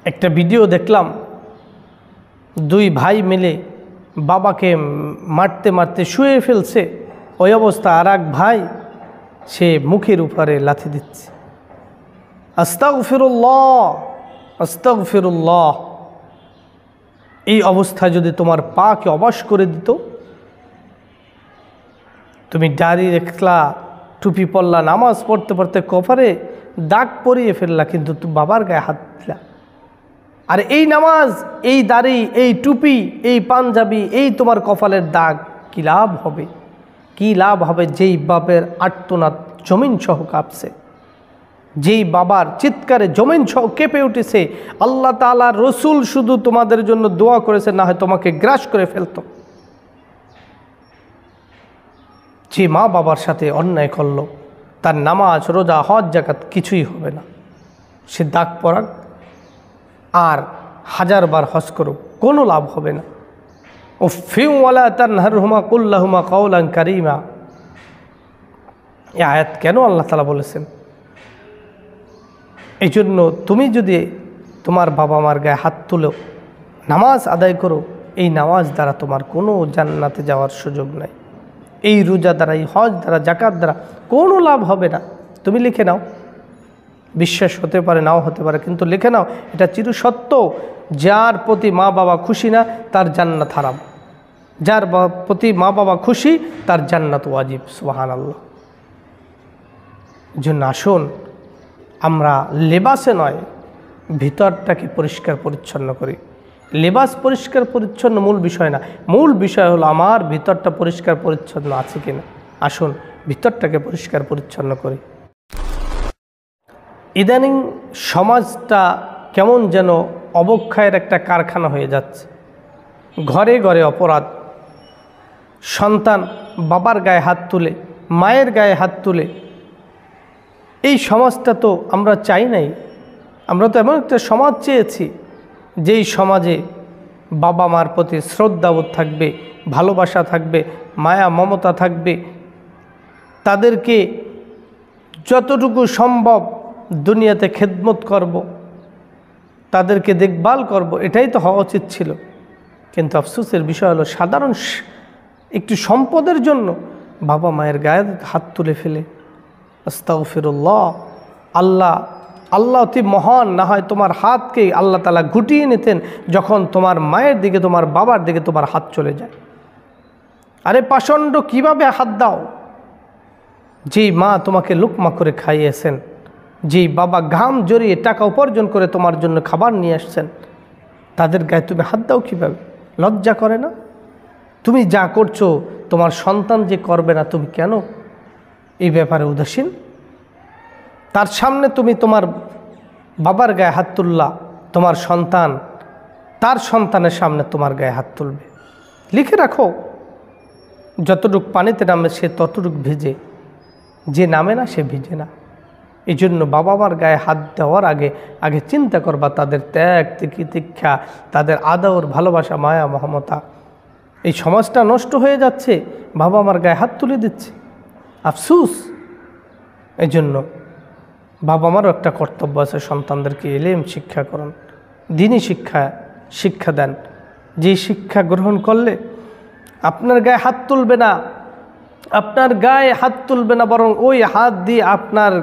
একটা ভিডিও দেখলাম, দুই ভাই মিলে বাবাকে মারতে মারতে শুয়ে ফেলছে। ওই অবস্থা আর এক ভাই সে মুখের উপরে লাথি দিচ্ছে। আস্তাগফিরুল্লাহ, আস্তাগফিরুল্লাহ। এই অবস্থায় যদি তোমার পাকে অবশ করে দিত, তুমি দাড়ি রাখলা, টুপি পরলা, নামাজ পড়তে পড়তে কপালে দাগ পরিয়ে ফেললা, কিন্তু তুমি বাবার গায়ে হাত দিলা। আর এই নামাজ, এই দাড়ি, এই টুপি, এই পাঞ্জাবি, এই তোমার কপালের দাগ, কী লাভ হবে? কী লাভ হবে? যেই বাপের আর্তনাদ জমিন সহ কাঁপছে, যেই বাবার চিৎকারে জমিন সহ কেঁপে উঠেছে, আল্লাহ তাআলার রসুল শুধু তোমাদের জন্য দোয়া করেছে, না হয় তোমাকে গ্রাস করে ফেলত। যে মা বাবার সাথে অন্যায় করলো, তার নামাজ, রোজা, হজ, যাকাত কিছুই হবে না। সে দাগ পরাক আর হাজারবার হজ করুক, কোনো লাভ হবে না। ও ফিউ ওয়ালা তানহারহুমা কুল্লাহুমা কাওলান কারীমা। এই আয়াত কেন আল্লাহ তাআলা বলেছেন? এই জন্য তুমি যদি তোমার বাবা মার গায়ে হাত তুলো, নামাজ আদায় করো, এই নামাজ দ্বারা তোমার কোনো জান্নাতে যাওয়ার সুযোগ নাই। এই রোজা দ্বারা, এই হজ দ্বারা, জাকাত দ্বারা কোনো লাভ হবে না। তুমি লিখে নাও, বিশ্বাস হতে পারে, নাও হতে পারে, কিন্তু লিখে নাও, এটা চিরসত্য। যার প্রতি মা বাবা খুশি না, তার জান্নাত হারাম। যার প্রতি মা বাবা খুশি, তার জান্নাত ওয়াজিব। সুবহানাল্লাহ। জন্য আসুন আমরা লেবাসে নয়, ভিতরটাকে পরিষ্কার পরিচ্ছন্ন করি। লেবাস পরিষ্কার পরিচ্ছন্ন মূল বিষয় না, মূল বিষয় হলো আমার ভিতরটা পরিষ্কার পরিচ্ছন্ন আছে কিনা। আসুন ভিতরটাকে পরিষ্কার পরিচ্ছন্ন করি। ইদানিং সমাজটা কেমন যেন অবক্ষয়ের একটা কারখানা হয়ে যাচ্ছে। ঘরে ঘরে অপরাধ। সন্তান বাবার গায়ে হাত তুলে, মায়ের গায়ে হাত তুলে। এই সমাজটা তো আমরা চাই নাই। আমরা তো এমন একটা সমাজ চেয়েছি, যেই সমাজে বাবা মার প্রতি শ্রদ্ধাবোধ থাকবে, ভালোবাসা থাকবে, মায়া মমতা থাকবে, তাদেরকে যতটুকু সম্ভব দুনিয়াতে খেদমত করব, তাদেরকে দেখভাল করব, এটাই তো হওয়া উচিত ছিল। কিন্তু আফসোসের বিষয় হলো, সাধারণ একটু সম্পদের জন্য বাবা মায়ের গায়ে হাত তুলে ফেলে। আস্তাগফিরুল্লাহ। আল্লাহ অতি মহান, না হয় তোমার হাতকে আল্লাহ তাআলা গুটিয়ে নিতেন যখন তোমার মায়ের দিকে, তোমার বাবার দিকে তোমার হাত চলে যায়। আরে পাষণ্ড, কিভাবে হাত দাও? যেই মা তোমাকে লুকমা করে খাইয়েছেন, যেই বাবা ঘাম জড়িয়ে টাকা উপার্জন করে তোমার জন্য খাবার নিয়ে আসছেন, তাদের গায়ে তুমি হাত দাও কিভাবে? লজ্জা করে না? তুমি যা করছো তোমার সন্তান যে করবে না, তুমি কেন এই ব্যাপারে উদাসীন? তার সামনে তুমি তোমার বাবার গায়ে হাত তুললা, তোমার সন্তান তার সন্তানের সামনে তোমার গায়ে হাত তুলবে। লিখে রাখো, যতটুক পানিতে নামে সে ততটুক ভিজে, যে নামে না সে ভিজে না। এই জন্য বাবা মার গায়ে হাত দেওয়ার আগে চিন্তা করবা তাদের ত্যাগ, তিতিক্ষা, তাদের আদর, ভালোবাসা, মায়া, মমতা। এই সমাজটা নষ্ট হয়ে যাচ্ছে, বাবা মার গায়ে হাত তুলে দিচ্ছে। আফসোস। এই জন্য বাবা মারও একটা কর্তব্য আছে, সন্তানদেরকে ইলম শিক্ষা করুন, দ্বীনি শিক্ষা দেন। যে শিক্ষা গ্রহণ করলে আপনার গায়ে হাত তুলবে না, আপনার গায়ে হাত তুলবে না, বরং ওই হাত দিয়ে আপনার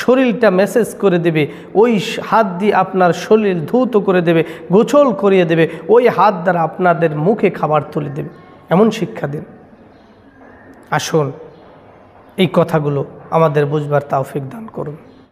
শরীরটা মেসেজ করে দেবে, ওই হাত দিয়ে আপনার শরীর ধৌত করে দেবে, গোসল করিয়ে দেবে, ওই হাত দ্বারা আপনাদের মুখে খাবার তুলে দেবে, এমন শিক্ষা দিন। আসুন এই কথাগুলো আমাদের বুঝবার তৌফিক দান করুন।